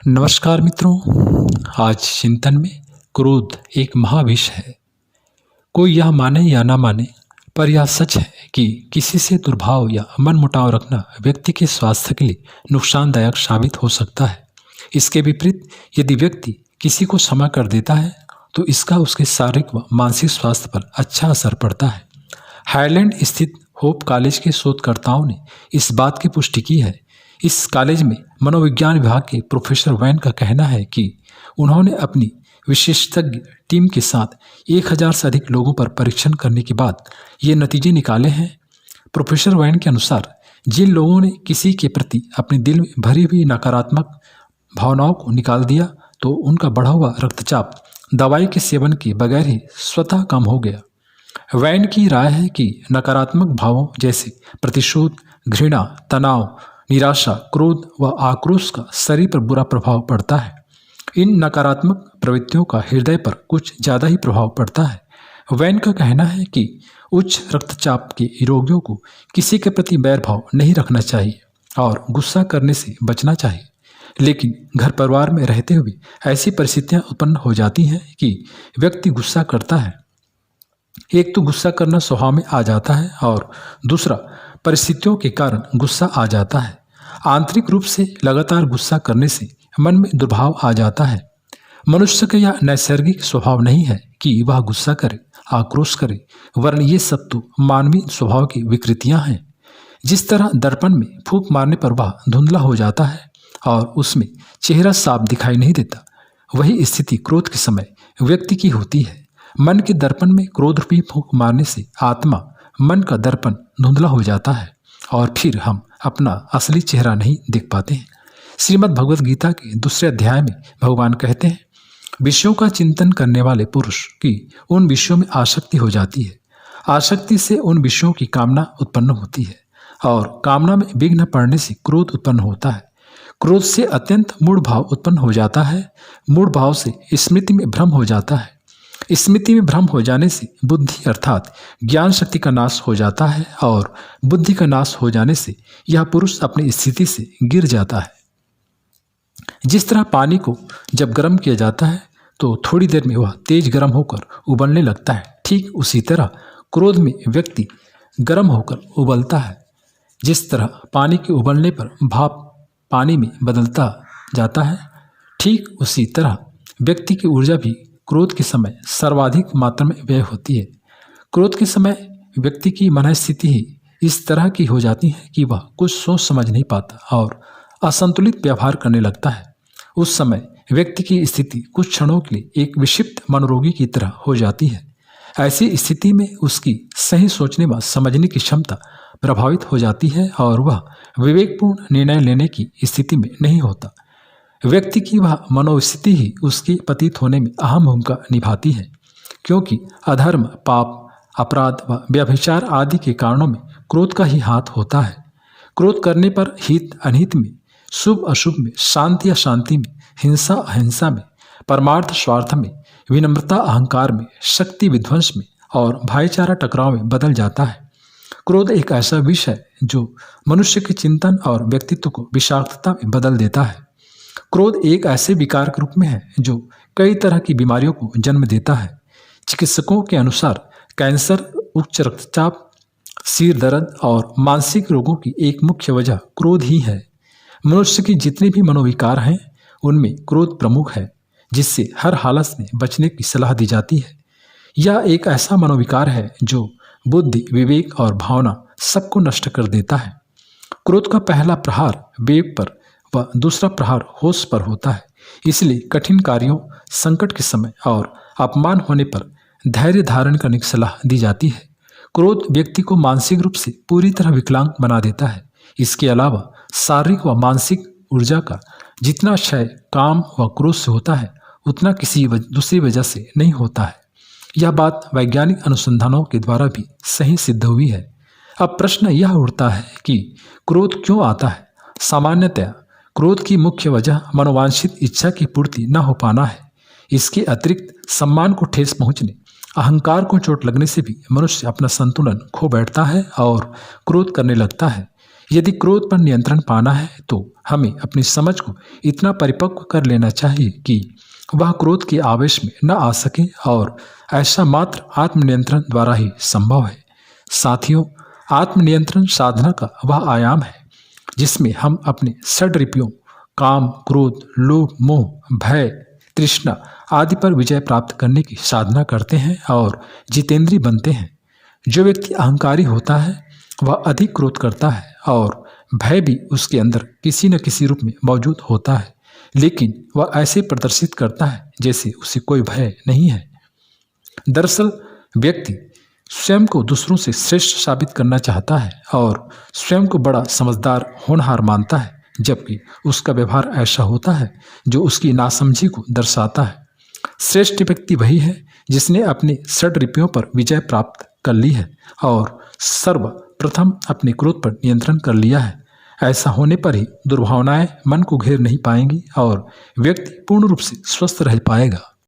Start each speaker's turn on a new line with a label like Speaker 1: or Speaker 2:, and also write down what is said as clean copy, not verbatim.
Speaker 1: नमस्कार मित्रों। आज चिंतन में क्रोध एक महाविष है। कोई यह माने या ना माने, पर यह सच है कि किसी से दुर्भाव या मनमुटाव रखना व्यक्ति के स्वास्थ्य के लिए नुकसानदायक साबित हो सकता है। इसके विपरीत यदि व्यक्ति किसी को क्षमा कर देता है तो इसका उसके शारीरिक व मानसिक स्वास्थ्य पर अच्छा असर पड़ता है। हाईलैंड स्थित होप कॉलेज के शोधकर्ताओं ने इस बात की पुष्टि की है। इस कॉलेज में मनोविज्ञान विभाग के प्रोफेसर वैन का कहना है कि उन्होंने अपनी विशेषज्ञ टीम के साथ 1000 से अधिक लोगों पर परीक्षण करने के बाद ये नतीजे निकाले हैं। प्रोफेसर वैन के अनुसार जिन लोगों ने किसी के प्रति अपने दिल में भरी हुई नकारात्मक भावनाओं को निकाल दिया तो उनका बढ़ा हुआ रक्तचाप दवाई के सेवन के बगैर ही स्वतः कम हो गया। वैन की राय है कि नकारात्मक भावों जैसे प्रतिशोध, घृणा, तनाव, निराशा, क्रोध व आक्रोश का शरीर पर बुरा प्रभाव पड़ता है। इन नकारात्मक प्रवृत्तियों का हृदय पर कुछ ज़्यादा ही प्रभाव पड़ता है। वैन का कहना है कि उच्च रक्तचाप के रोगियों को किसी के प्रति बैर भाव नहीं रखना चाहिए और गुस्सा करने से बचना चाहिए। लेकिन घर परिवार में रहते हुए ऐसी परिस्थितियां उत्पन्न हो जाती हैं कि व्यक्ति गुस्सा करता है। एक तो गुस्सा करना स्वभाव में आ जाता है और दूसरा परिस्थितियों के कारण गुस्सा आ जाता है। आंतरिक रूप से लगातार गुस्सा करने से मन में दुर्भाव आ जाता है। मनुष्य का यह नैसर्गिक स्वभाव नहीं है कि वह गुस्सा करे, आक्रोश करे, वरन ये सब तो मानवीय स्वभाव की विकृतियां हैं। जिस तरह दर्पण में फूंक मारने पर वह धुंधला हो जाता है और उसमें चेहरा साफ दिखाई नहीं देता, वही स्थिति क्रोध के समय व्यक्ति की होती है। मन के दर्पण में क्रोध रूपी फूंक मारने से आत्मा, मन का दर्पण धुंधला हो जाता है और फिर हम अपना असली चेहरा नहीं देख पाते हैं। श्रीमद् भगवद गीता के दूसरे अध्याय में भगवान कहते हैं, विषयों का चिंतन करने वाले पुरुष की उन विषयों में आसक्ति हो जाती है। आसक्ति से उन विषयों की कामना उत्पन्न होती है और कामना में विघ्न पड़ने से क्रोध उत्पन्न होता है। क्रोध से अत्यंत मूढ़ भाव उत्पन्न हो जाता है। मूढ़ भाव से स्मृति में भ्रम हो जाता है। स्मृति में भ्रम हो जाने से बुद्धि अर्थात ज्ञान शक्ति का नाश हो जाता है और बुद्धि का नाश हो जाने से यह पुरुष अपनी स्थिति से गिर जाता है। जिस तरह पानी को जब गर्म किया जाता है तो थोड़ी देर में वह तेज गर्म होकर उबलने लगता है, ठीक उसी तरह क्रोध में व्यक्ति गर्म होकर उबलता है। जिस तरह पानी के उबलने पर भाप पानी में बदलता जाता है, ठीक उसी तरह व्यक्ति की ऊर्जा भी क्रोध के समय सर्वाधिक मात्रा में व्यय होती है। क्रोध के समय व्यक्ति की मनस्थिति ही इस तरह की हो जाती है कि वह कुछ सोच समझ नहीं पाता और असंतुलित व्यवहार करने लगता है। उस समय व्यक्ति की स्थिति कुछ क्षणों के लिए एक विक्षिप्त मनोरोगी की तरह हो जाती है। ऐसी स्थिति में उसकी सही सोचने व समझने की क्षमता प्रभावित हो जाती है और वह विवेकपूर्ण निर्णय लेने की स्थिति में नहीं होता। व्यक्ति की वह मनोस्थिति ही उसके पतित होने में अहम भूमिका निभाती है, क्योंकि अधर्म, पाप, अपराध व व्यभिचार आदि के कारणों में क्रोध का ही हाथ होता है। क्रोध करने पर हित अनहित में, शुभ अशुभ में, शांति अशांति में, हिंसा अहिंसा में, परमार्थ स्वार्थ में, विनम्रता अहंकार में, शक्ति विध्वंस में और भाईचारा टकराव में बदल जाता है। क्रोध एक ऐसा विष है जो मनुष्य के चिंतन और व्यक्तित्व को विषाक्तता में बदल देता है। क्रोध एक ऐसे विकार के रूप में है जो कई तरह की बीमारियों को जन्म देता है। चिकित्सकों के अनुसार कैंसर, उच्च रक्तचाप, सिर दर्द और मानसिक रोगों की एक मुख्य वजह क्रोध ही है। मनुष्य की जितने भी मनोविकार हैं उनमें क्रोध प्रमुख है, जिससे हर हालत में बचने की सलाह दी जाती है। यह एक ऐसा मनोविकार है जो बुद्धि, विवेक और भावना सबको नष्ट कर देता है। क्रोध का पहला प्रहार विवेक पर व दूसरा प्रहार होश पर होता है। इसलिए कठिन कार्यों, संकट के समय और अपमान होने पर धैर्य धारण करने की सलाह दी जाती है। क्रोध व्यक्ति को मानसिक रूप से पूरी तरह विकलांग बना देता है। इसके अलावा शारीरिक व मानसिक ऊर्जा का जितना क्षय काम व क्रोध से होता है उतना किसी दूसरी वजह से नहीं होता है। यह बात वैज्ञानिक अनुसंधानों के द्वारा भी सही सिद्ध हुई है। अब प्रश्न यह उठता है कि क्रोध क्यों आता है। सामान्यतया क्रोध की मुख्य वजह मनोवांछित इच्छा की पूर्ति न हो पाना है। इसके अतिरिक्त सम्मान को ठेस पहुंचने, अहंकार को चोट लगने से भी मनुष्य अपना संतुलन खो बैठता है और क्रोध करने लगता है। यदि क्रोध पर नियंत्रण पाना है तो हमें अपनी समझ को इतना परिपक्व कर लेना चाहिए कि वह क्रोध के आवेश में न आ सके, और ऐसा मात्र आत्मनियंत्रण द्वारा ही संभव है। साथियों, आत्मनियंत्रण साधना का वह आयाम है जिसमें हम अपने षड्रिपुओं काम, क्रोध, लोभ, मोह, भय, तृष्णा आदि पर विजय प्राप्त करने की साधना करते हैं और जितेंद्रीय बनते हैं। जो व्यक्ति अहंकारी होता है वह अधिक क्रोध करता है और भय भी उसके अंदर किसी न किसी रूप में मौजूद होता है, लेकिन वह ऐसे प्रदर्शित करता है जैसे उसे कोई भय नहीं है। दरअसल व्यक्ति स्वयं को दूसरों से श्रेष्ठ साबित करना चाहता है और स्वयं को बड़ा समझदार होनहार मानता है, जबकि उसका व्यवहार ऐसा होता है जो उसकी नासमझी को दर्शाता है। श्रेष्ठ व्यक्ति वही है जिसने अपने षड्रिपुओं पर विजय प्राप्त कर ली है और सर्वप्रथम अपने क्रोध पर नियंत्रण कर लिया है। ऐसा होने पर ही दुर्भावनाएं मन को घेर नहीं पाएंगी और व्यक्ति पूर्ण रूप से स्वस्थ रह पाएगा।